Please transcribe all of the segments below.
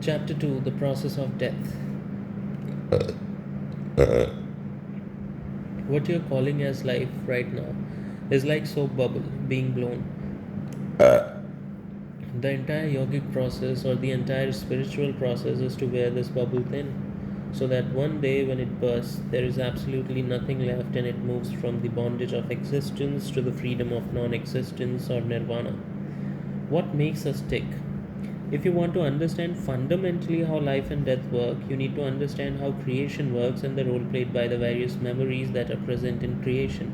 Chapter 2: The Process of Death. What you're calling as life right now is like soap bubble being blown. The entire yogic process or the entire spiritual process is to wear this bubble thin, so that one day when it bursts, there is absolutely nothing left and it moves from the bondage of existence to the freedom of non existence or nirvana. What makes us tick? If you want to understand fundamentally how life and death work, you need to understand how creation works and the role played by the various memories that are present in creation.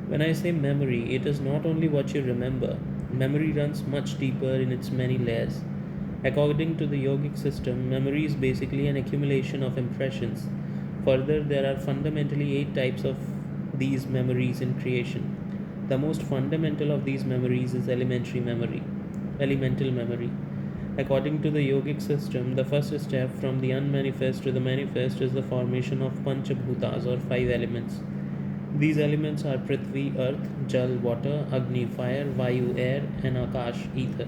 When I say memory, it is not only what you remember. Memory runs much deeper in its many layers. According to the yogic system, memory is basically an accumulation of impressions. Further, there are fundamentally 8 types of these memories in creation. The most fundamental of these memories is elemental memory. According to the yogic system, the first step from the unmanifest to the manifest is the formation of Panchabhutas or 5 elements. These elements are Prithvi, earth, Jal, water, Agni, fire, Vayu, air, and Akash, ether.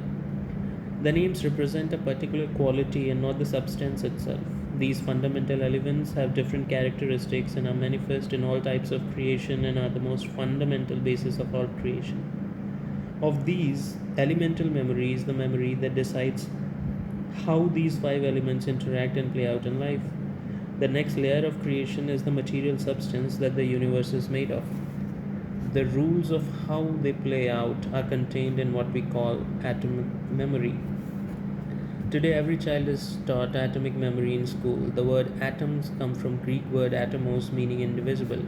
The names represent a particular quality and not the substance itself. These fundamental elements have different characteristics and are manifest in all types of creation and are the most fundamental basis of all creation. Of these, elemental memory is the memory that decides how these 5 elements interact and play out in life. The next layer of creation is the material substance that the universe is made of. The rules of how they play out are contained in what we call atomic memory. Today, every child is taught atomic memory in school. The word atoms come from Greek word atomos, meaning indivisible.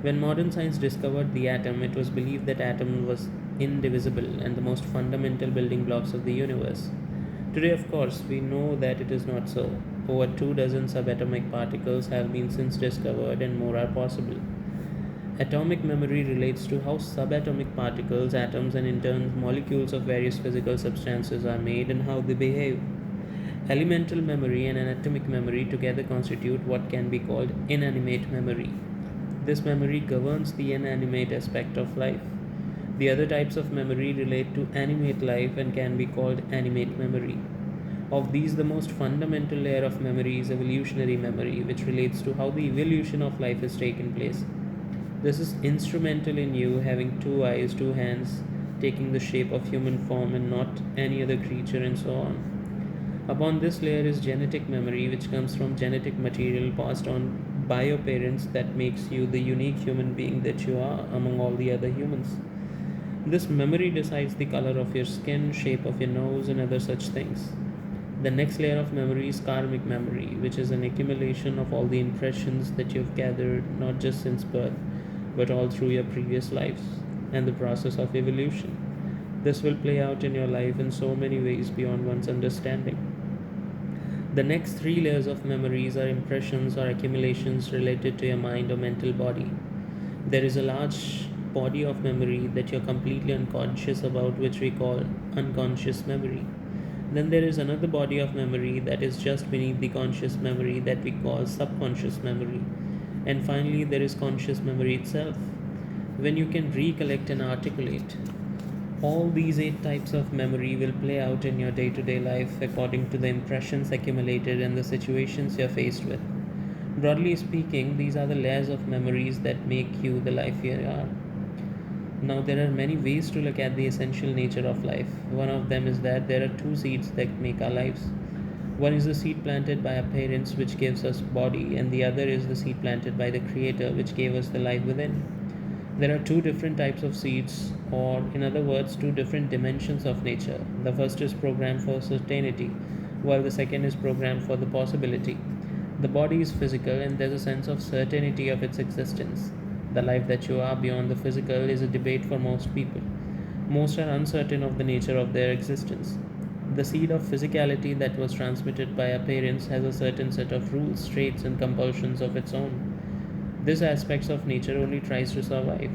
When modern science discovered the atom, it was believed that atom was indivisible and the most fundamental building blocks of the universe. Today, of course, we know that it is not so. Over 2 dozen subatomic particles have been since discovered, and more are possible. Atomic memory relates to how subatomic particles, atoms, and in turn molecules of various physical substances are made and how they behave. Elemental memory and atomic memory together constitute what can be called inanimate memory. This memory governs the inanimate aspect of life. The other types of memory relate to animate life and can be called animate memory. Of these, the most fundamental layer of memory is evolutionary memory, which relates to how the evolution of life has taken place. This is instrumental in you having 2 eyes, 2 hands, taking the shape of human form and not any other creature, and so on. Upon this layer is genetic memory, which comes from genetic material passed on by your parents that makes you the unique human being that you are among all the other humans. This memory decides the color of your skin, shape of your nose, and other such things. The next layer of memory is karmic memory, which is an accumulation of all the impressions that you've gathered not just since birth, but all through your previous lives and the process of evolution. This will play out in your life in so many ways beyond one's understanding. The next 3 layers of memories are impressions or accumulations related to your mind or mental body. There is a large body of memory that you're completely unconscious about, which we call unconscious memory. Then there is another body of memory that is just beneath the conscious memory that we call subconscious memory. And finally, there is conscious memory itself. When you can recollect and articulate, all these 8 types of memory will play out in your day to day life according to the impressions accumulated and the situations you're faced with. Broadly speaking, these are the layers of memories that make you the life you are. Now, there are many ways to look at the essential nature of life. One of them is that there are 2 seeds that make our lives. One is the seed planted by our parents, which gives us body, and the other is the seed planted by the Creator, which gave us the life within. There are 2 different types of seeds, or in other words, 2 different dimensions of nature. The first is programmed for certainty, while the second is programmed for the possibility. The body is physical, and there's a sense of certainty of its existence. The life that you are beyond the physical is a debate for most people. Most are uncertain of the nature of their existence. The seed of physicality that was transmitted by our parents has a certain set of rules, traits, and compulsions of its own. This aspect of nature only tries to survive.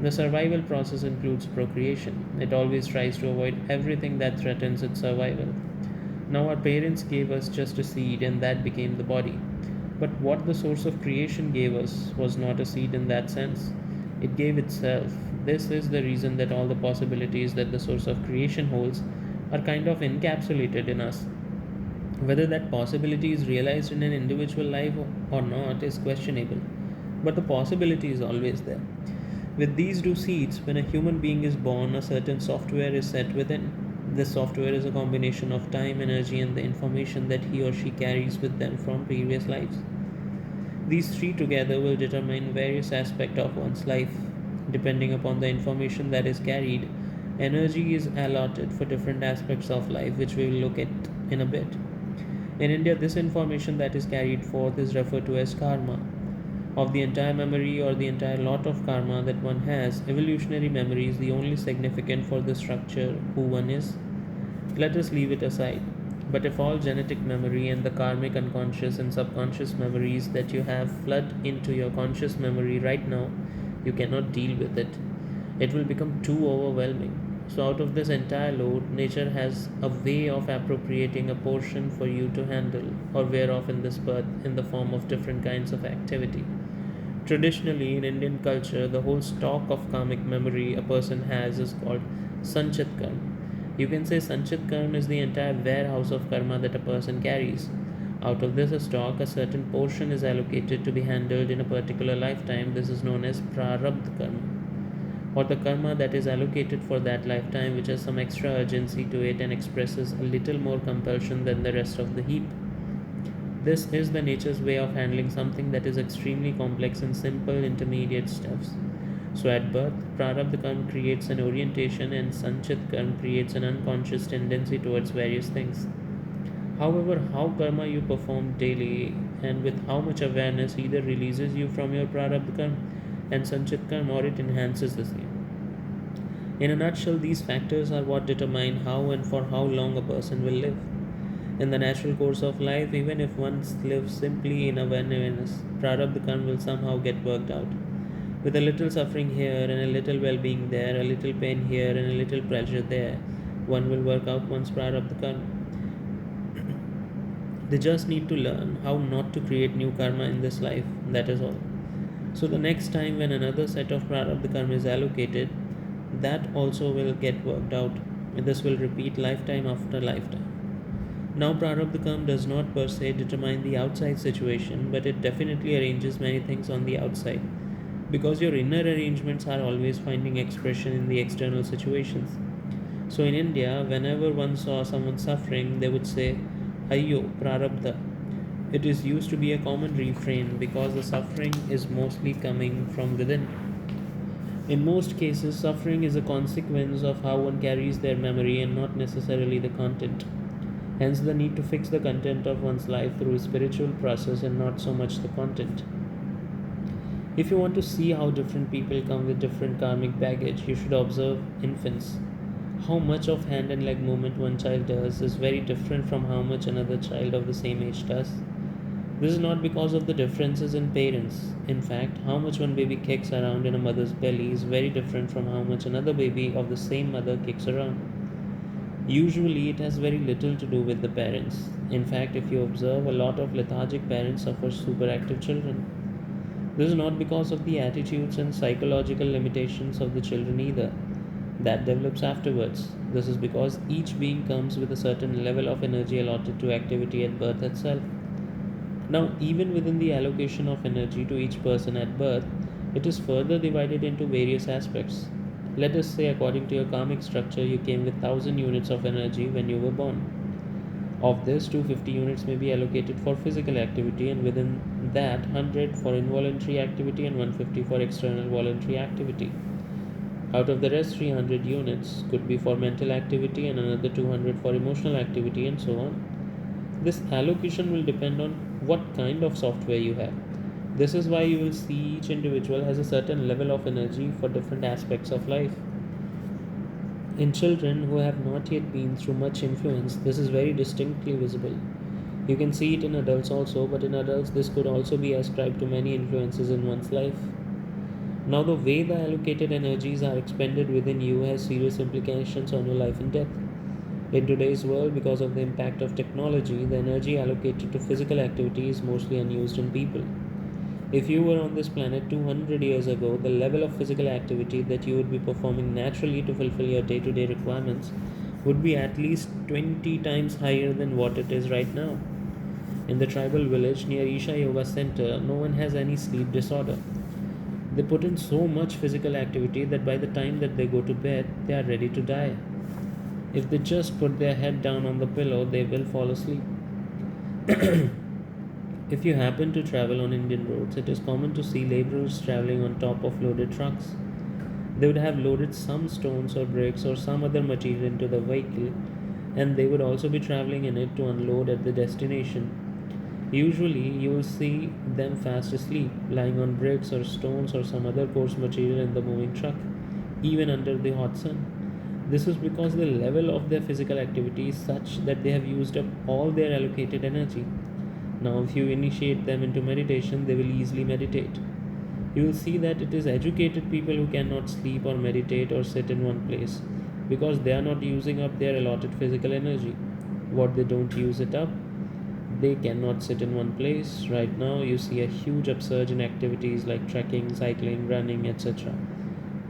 The survival process includes procreation. It always tries to avoid everything that threatens its survival. Now, our parents gave us just a seed, and that became the body. But what the source of creation gave us was not a seed in that sense. It gave itself. This is the reason that all the possibilities that the source of creation holds are kind of encapsulated in us. Whether that possibility is realized in an individual life or not is questionable, but the possibility is always there. With these two seeds, when a human being is born, a certain software is set within. This software is a combination of time, energy, and the information that he or she carries with them from previous lives. These three together will determine various aspects of one's life. Depending upon the information that is carried, energy is allotted for different aspects of life, which we will look at in a bit. In India, this information that is carried forth is referred to as karma. Of the entire memory or the entire lot of karma that one has, evolutionary memory is the only significant for the structure who one is. Let us leave it aside. But if all genetic memory and the karmic unconscious and subconscious memories that you have flood into your conscious memory right now, you cannot deal with it. It will become too overwhelming. So, out of this entire load, nature has a way of appropriating a portion for you to handle or wear off in this birth in the form of different kinds of activity. Traditionally, in Indian culture, the whole stock of karmic memory a person has is called Sanchit Karma. You can say Sanchit Karma is the entire warehouse of karma that a person carries. Out of this stock, a certain portion is allocated to be handled in a particular lifetime. This is known as Prarabdha Karma, or the karma that is allocated for that lifetime, which has some extra urgency to it and expresses a little more compulsion than the rest of the heap. This is the nature's way of handling something that is extremely complex in simple intermediate steps. So at birth, Prarabdha Karma creates an orientation and Sanchit Karma creates an unconscious tendency towards various things. However, how karma you perform daily and with how much awareness either releases you from your Prarabdha Karma and Sanchit Karma or it enhances the same. In a nutshell, these factors are what determine how and for how long a person will live. In the natural course of life, even if one lives simply in awareness, Prarabdha Karma will somehow get worked out. With a little suffering here and a little well being there, a little pain here and a little pleasure there, one will work out one's Prarabdha Karma. They just need to learn how not to create new karma in this life, that is all. So, the next time when another set of Prarabdha Karma is allocated, that also will get worked out. This will repeat lifetime after lifetime. Now, Prarabdha Karma does not per se determine the outside situation, but it definitely arranges many things on the outside. Because your inner arrangements are always finding expression in the external situations. So, in India, whenever one saw someone suffering, they would say, Ayyo, Prarabdha. It is used to be a common refrain because the suffering is mostly coming from within. In most cases, suffering is a consequence of how one carries their memory and not necessarily the content. Hence, the need to fix the content of one's life through a spiritual process and not so much the content. If you want to see how different people come with different karmic baggage, you should observe infants. How much of hand and leg movement one child does is very different from how much another child of the same age does. This is not because of the differences in parents. In fact, how much one baby kicks around in a mother's belly is very different from how much another baby of the same mother kicks around. Usually, it has very little to do with the parents. In fact, if you observe, a lot of lethargic parents suffer superactive children. This is not because of the attitudes and psychological limitations of the children either. That develops afterwards. This is because each being comes with a certain level of energy allotted to activity at birth itself. Now, even within the allocation of energy to each person at birth, it is further divided into various aspects. Let us say, according to your karmic structure, you came with 1000 units of energy when you were born. Of this, 250 units may be allocated for physical activity, and within that, 100 for involuntary activity and 150 for external voluntary activity. Out of the rest, 300 units could be for mental activity and another 200 for emotional activity, and so on. This allocation will depend on what kind of software you have. This is why you will see each individual has a certain level of energy for different aspects of life. In children who have not yet been through much influence, this is very distinctly visible. You can see it in adults also, but in adults, this could also be ascribed to many influences in one's life. Now, the way the allocated energies are expended within you has serious implications on your life and death. In today's world, because of the impact of technology, the energy allocated to physical activity is mostly unused in people. If you were on this planet 200 years ago, the level of physical activity that you would be performing naturally to fulfill your day to day requirements would be at least 20 times higher than what it is right now. In the tribal village near Isha Yoga Center, no one has any sleep disorder. They put in so much physical activity that by the time that they go to bed, they are ready to die. If they just put their head down on the pillow, they will fall asleep. If you happen to travel on Indian roads, it is common to see laborers traveling on top of loaded trucks. They would have loaded some stones or bricks or some other material into the vehicle, and they would also be traveling in it to unload at the destination. Usually, you will see them fast asleep, lying on bricks or stones or some other coarse material in the moving truck, even under the hot sun. This is because the level of their physical activity is such that they have used up all their allocated energy. Now, if you initiate them into meditation, they will easily meditate. You will see that it is educated people who cannot sleep or meditate or sit in one place because they are not using up their allotted physical energy. What they don't use it up, they cannot sit in one place. Right now, you see a huge upsurge in activities like trekking, cycling, running, etc.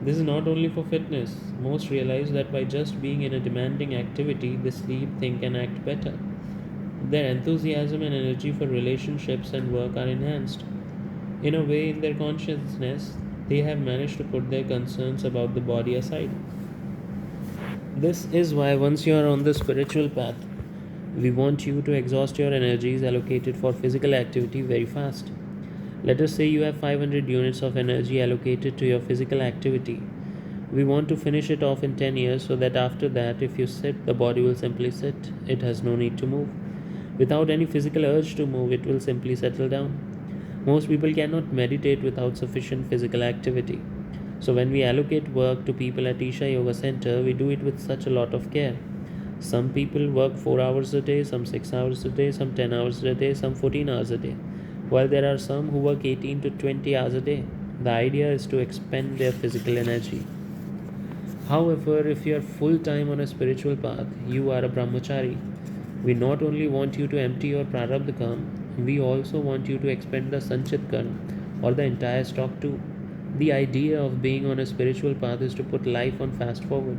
This is not only for fitness. Most realize that by just being in a demanding activity, they sleep, think, and act better. Their enthusiasm and energy for relationships and work are enhanced. In a way, in their consciousness, they have managed to put their concerns about the body aside. This is why, once you are on the spiritual path, we want you to exhaust your energies allocated for physical activity very fast. Let us say you have 500 units of energy allocated to your physical activity. We want to finish it off in 10 years so that after that, if you sit, the body will simply sit. It has no need to move. Without any physical urge to move, it will simply settle down. Most people cannot meditate without sufficient physical activity. So, when we allocate work to people at Isha Yoga Center, we do it with such a lot of care. Some people work 4 hours a day, some 6 hours a day, some 10 hours a day, some 14 hours a day, while there are some who work 18 to 20 hours a day. The idea is to expend their physical energy. However, if you are full time on a spiritual path, you are a brahmachari. We not only want you to empty your prarabdha karma, we also want you to expend the sanchit karma or the entire stock too. The idea of being on a spiritual path is to put life on fast forward.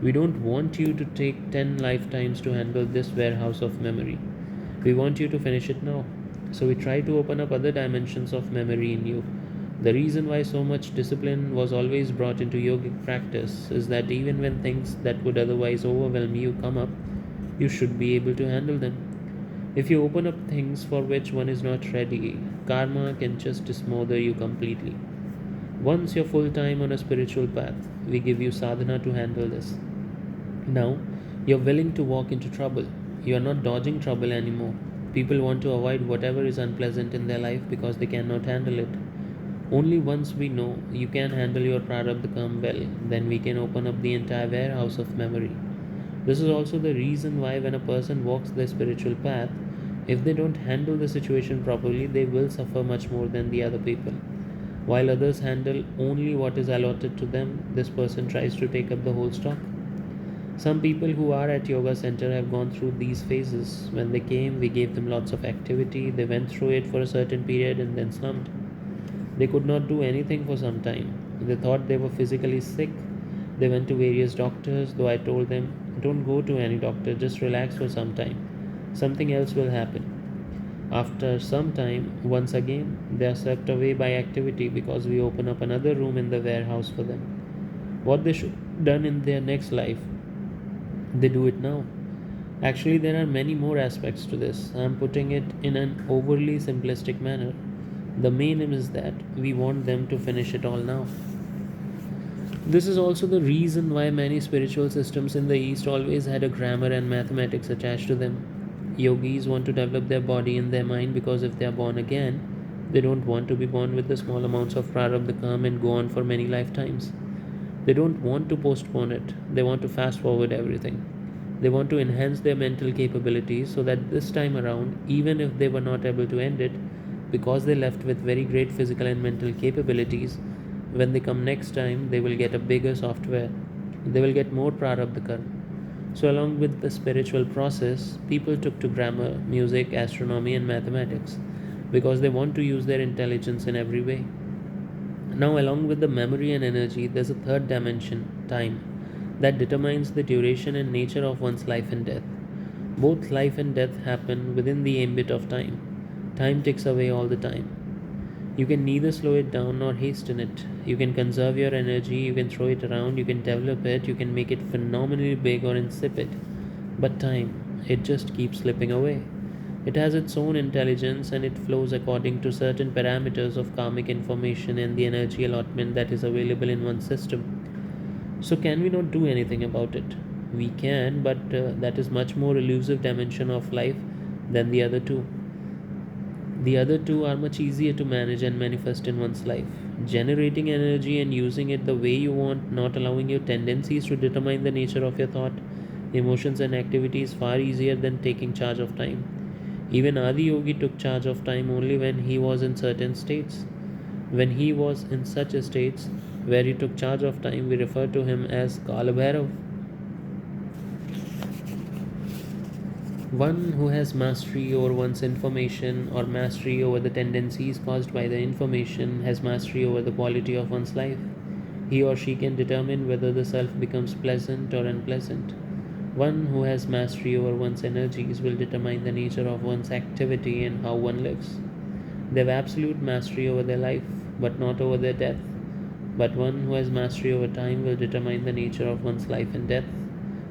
We don't want you to take 10 lifetimes to handle this warehouse of memory. We want you to finish it now. So we try to open up other dimensions of memory in you. The reason why so much discipline was always brought into yogic practice is that even when things that would otherwise overwhelm you come up, you should be able to handle them. If you open up things for which one is not ready, karma can just smother you completely. Once you're full time on a spiritual path, we give you sadhana to handle this. Now, you're willing to walk into trouble. You are not dodging trouble anymore. People want to avoid whatever is unpleasant in their life because they cannot handle it. Only once we know you can handle your prarabdha karma well, then we can open up the entire warehouse of memory. This is also the reason why, when a person walks the spiritual path, if they don't handle the situation properly, they will suffer much more than the other people. While others handle only what is allotted to them, this person tries to take up the whole stock. Some people who are at yoga center have gone through these phases. When they came, we gave them lots of activity. They went through it for a certain period and then slumped. They could not do anything for some time. They thought they were physically sick. They went to various doctors, though I told them, don't go to any doctor, just relax for some time. Something else will happen. After some time, once again, they are swept away by activity because we open up another room in the warehouse for them. What they should have done in their next life, they do it now. Actually, there are many more aspects to this. I am putting it in an overly simplistic manner. The main aim is that we want them to finish it all now. This is also the reason why many spiritual systems in the East always had a grammar and mathematics attached to them. Yogis want to develop their body and their mind because if they are born again, they don't want to be born with the small amounts of prarabdha karma and go on for many lifetimes. They don't want to postpone it, they want to fast forward everything. They want to enhance their mental capabilities so that this time around, even if they were not able to end it, because they left with very great physical and mental capabilities, when they come next time, they will get a bigger software. They will get more prarabdha karma. So, along with the spiritual process, people took to grammar, music, astronomy, and mathematics because they want to use their intelligence in every way. Now, along with the memory and energy, there's a third dimension, time. that determines the duration and nature of one's life and death. Both life and death happen within the ambit of time. Time ticks away all the time. You can neither slow it down nor hasten it. You can conserve your energy, you can throw it around, you can develop it, you can make it phenomenally big or insipid. But time, it just keeps slipping away. It has its own intelligence and it flows according to certain parameters of karmic information and the energy allotment that is available in one's system. So, can we not do anything about it? We can, but that is much more elusive dimension of life than the other two. The other two are much easier to manage and manifest in one's life. Generating energy and using it the way you want, not allowing your tendencies to determine the nature of your thought, emotions, and activities, far easier than taking charge of time. Even Adi Yogi took charge of time only when he was in certain states. When he was in such states where he took charge of time, we refer to him as Kalabhairav. One who has mastery over one's information or mastery over the tendencies caused by the information has mastery over the quality of one's life. He or she can determine whether the self becomes pleasant or unpleasant. One who has mastery over one's energies will determine the nature of one's activity and how one lives. They have absolute mastery over their life, but not over their death. But one who has mastery over time will determine the nature of one's life and death.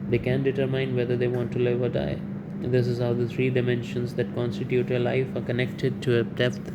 They can determine whether they want to live or die. This is how the three dimensions that constitute a life are connected to a depth